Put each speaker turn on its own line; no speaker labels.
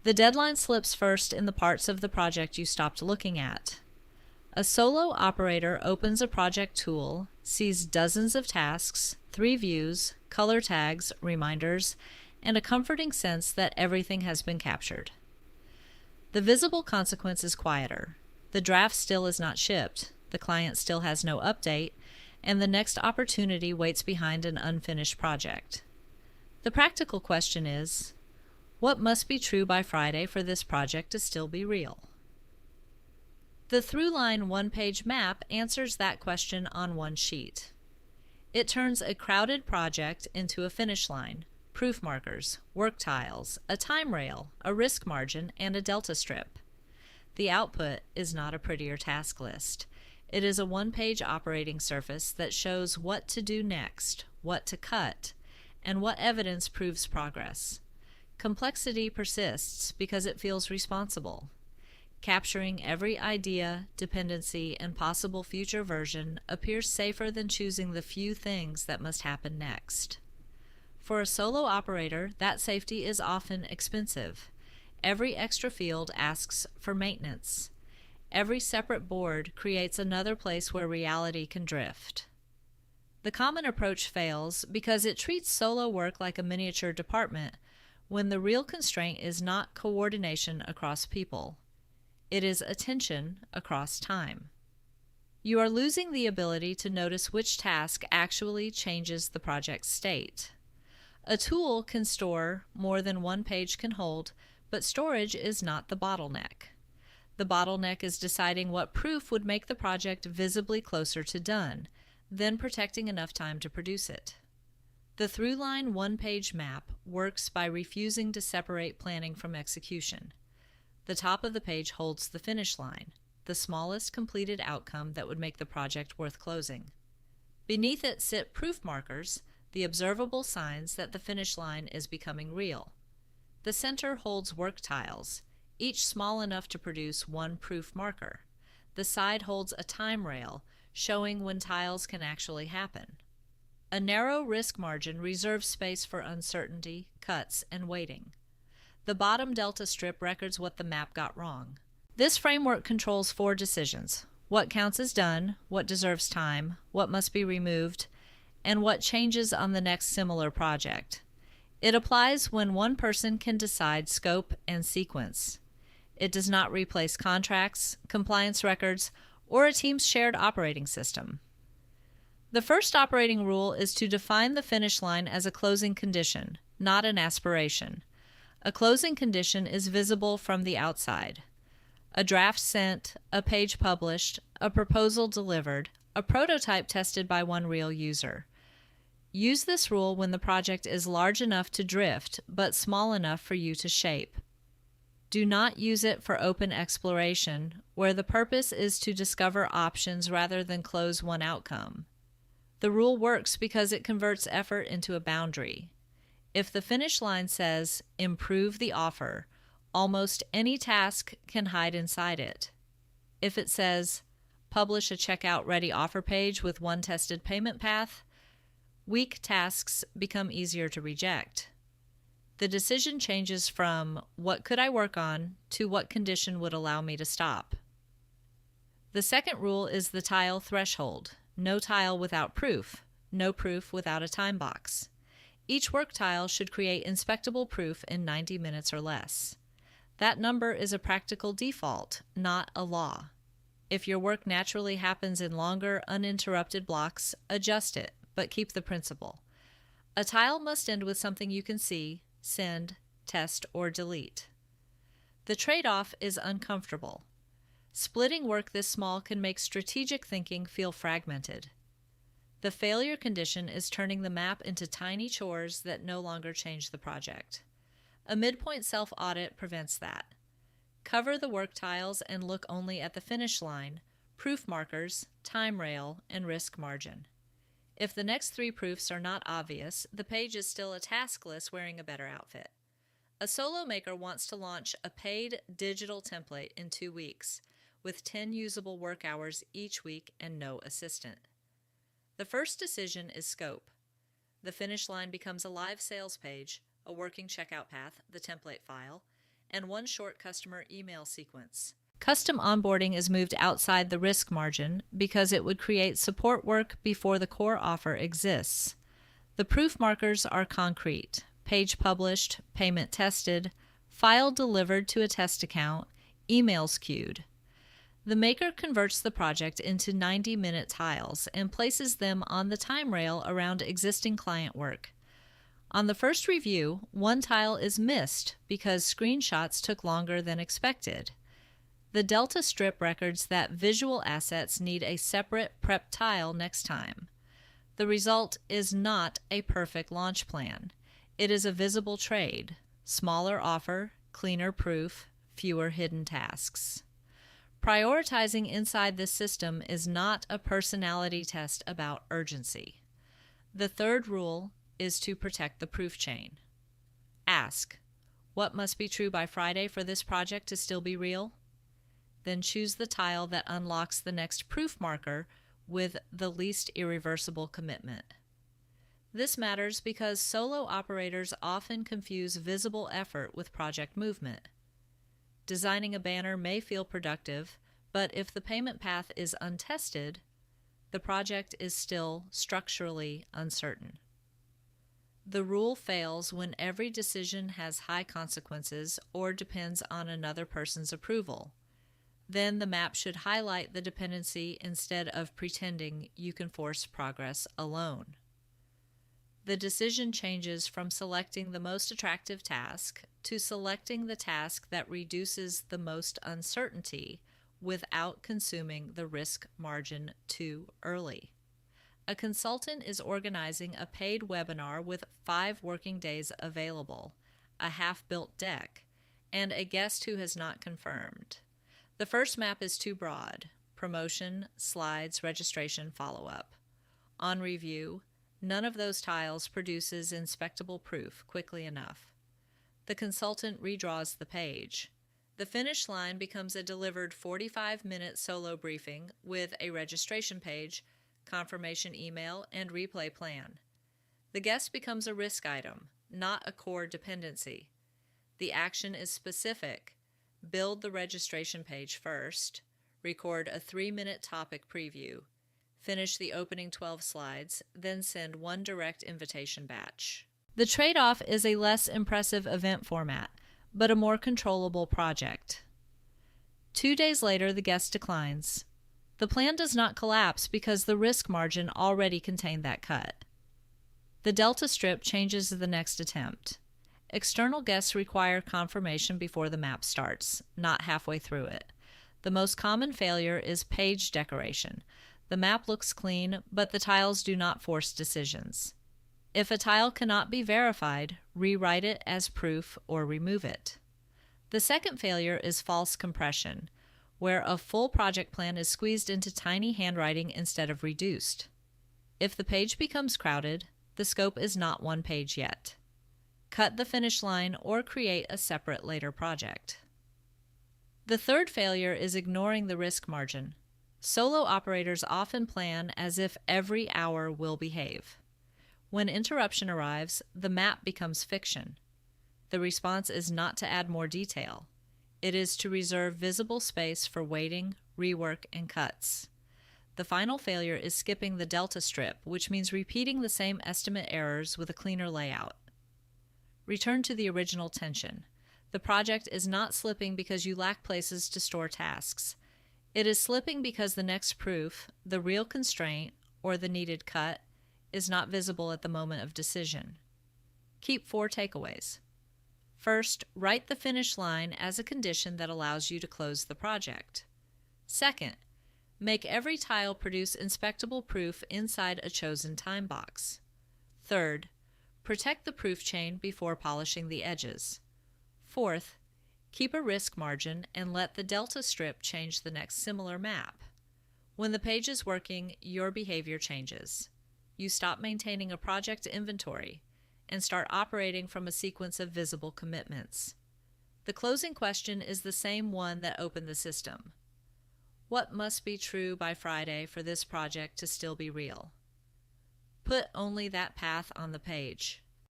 The deadline slips first in the parts of the project you stopped looking at. A solo operator opens a project tool, sees dozens of tasks, 3 views, color tags, reminders, and a comforting sense that everything has been captured. The visible consequence is quieter. The draft still is not shipped, the client still has no update, and the next opportunity waits behind an unfinished project. The practical question is, what must be true by Friday for this project to still be real? The Throughline one-page map answers that question on one sheet. It turns a crowded project into a finish line, proof markers, work tiles, a time rail, a risk margin, and a delta strip. The output is not a prettier task list. It is a one-page operating surface that shows what to do next, what to cut, and what evidence proves progress. Complexity persists because it feels responsible. Capturing every idea, dependency, and possible future version appears safer than choosing the few things that must happen next. For a solo operator, that safety is often expensive. Every extra field asks for maintenance. Every separate board creates another place where reality can drift. The common approach fails because it treats solo work like a miniature department when the real constraint is not coordination across people. It is attention across time. You are losing the ability to notice which task actually changes the project's state. A tool can store more than one page can hold, but storage is not the bottleneck. The bottleneck is deciding what proof would make the project visibly closer to done, then protecting enough time to produce it. The Throughline one-page map works by refusing to separate planning from execution. The top of the page holds the finish line, the smallest completed outcome that would make the project worth closing. Beneath it sit proof markers, the observable signs that the finish line is becoming real. The center holds work tiles, each small enough to produce one proof marker. The side holds a time rail, showing when tiles can actually happen. A narrow risk margin reserves space for uncertainty, cuts, and waiting. The bottom delta strip records what the map got wrong. This framework controls 4 decisions: what counts as done, what deserves time, what must be removed, and what changes on the next similar project. It applies when one person can decide scope and sequence. It does not replace contracts, compliance records, or a team's shared operating system. The first operating rule is to define the finish line as a closing condition, not an aspiration. A closing condition is visible from the outside. A draft sent, a page published, a proposal delivered, a prototype tested by one real user. Use this rule when the project is large enough to drift, but small enough for you to shape. Do not use it for open exploration, where the purpose is to discover options rather than close one outcome. The rule works because it converts effort into a boundary. If the finish line says, "Improve the offer," almost any task can hide inside it. If it says, "Publish a checkout-ready offer page with one tested payment path," weak tasks become easier to reject. The decision changes from "what could I work on" to "what condition would allow me to stop." The second rule is the tile threshold. No tile without proof, no proof without a time box. Each work tile should create inspectable proof in 90 minutes or less. That number is a practical default, not a law. If your work naturally happens in longer, uninterrupted blocks, adjust it, but keep the principle. A tile must end with something you can see, send, test, or delete. The trade-off is uncomfortable. Splitting work this small can make strategic thinking feel fragmented. The failure condition is turning the map into tiny chores that no longer change the project. A midpoint self-audit prevents that. Cover the work tiles and look only at the finish line, proof markers, time rail, and risk margin. If the next 3 proofs are not obvious, the page is still a task list wearing a better outfit. A solo maker wants to launch a paid digital template in 2 weeks, with 10 usable work hours each week and no assistant. The first decision is scope. The finish line becomes a live sales page, a working checkout path, the template file, and one short customer email sequence. Custom onboarding is moved outside the risk margin because it would create support work before the core offer exists. The proof markers are concrete: page published, payment tested, file delivered to a test account, emails queued. The maker converts the project into 90-minute tiles and places them on the time rail around existing client work. On the first review, one tile is missed because screenshots took longer than expected. The Delta strip records that visual assets need a separate prep tile next time. The result is not a perfect launch plan. It is a visible trade: smaller offer, cleaner proof, fewer hidden tasks. Prioritizing inside this system is not a personality test about urgency. The third rule is to protect the proof chain. Ask, what must be true by Friday for this project to still be real? Then choose the tile that unlocks the next proof marker with the least irreversible commitment. This matters because solo operators often confuse visible effort with project movement. Designing a banner may feel productive, but if the payment path is untested, the project is still structurally uncertain. The rule fails when every decision has high consequences or depends on another person's approval. Then the map should highlight the dependency instead of pretending you can force progress alone. The decision changes from selecting the most attractive task to selecting the task that reduces the most uncertainty without consuming the risk margin too early. A consultant is organizing a paid webinar with 5 working days available, a half-built deck, and a guest who has not confirmed. The first map is too broad: promotion, slides, registration, follow-up. On review, none of those tiles produces inspectable proof quickly enough. The consultant redraws the page. The finish line becomes a delivered 45-minute solo briefing with a registration page, confirmation email, and replay plan. The guest becomes a risk item, not a core dependency. The action is specific: build the registration page first, record a 3-minute topic preview, finish the opening 12 slides, then send one direct invitation batch. The trade-off is a less impressive event format, but a more controllable project. 2 days later, the guest declines. The plan does not collapse because the risk margin already contained that cut. The Delta strip changes the next attempt. External guests require confirmation before the map starts, not halfway through it. The most common failure is page decoration. The map looks clean, but the tiles do not force decisions. If a tile cannot be verified, rewrite it as proof or remove it. The second failure is false compression, where a full project plan is squeezed into tiny handwriting instead of reduced. If the page becomes crowded, the scope is not one page yet. Cut the finish line or create a separate later project. The third failure is ignoring the risk margin. Solo operators often plan as if every hour will behave. When interruption arrives, the map becomes fiction. The response is not to add more detail. It is to reserve visible space for waiting, rework, and cuts. The final failure is skipping the Delta strip, which means repeating the same estimate errors with a cleaner layout. Return to the original tension. The project is not slipping because you lack places to store tasks. It is slipping because the next proof, the real constraint, or the needed cut, is not visible at the moment of decision. Keep 4 takeaways. First, write the finish line as a condition that allows you to close the project. Second, make every tile produce inspectable proof inside a chosen time box. Third, protect the proof chain before polishing the edges. Fourth, keep a risk margin and let the Delta strip change the next similar map. When the page is working, your behavior changes. You stop maintaining a project inventory and start operating from a sequence of visible commitments. The closing question is the same one that opened the system. What must be true by Friday for this project to still be real? Put only that path on the page.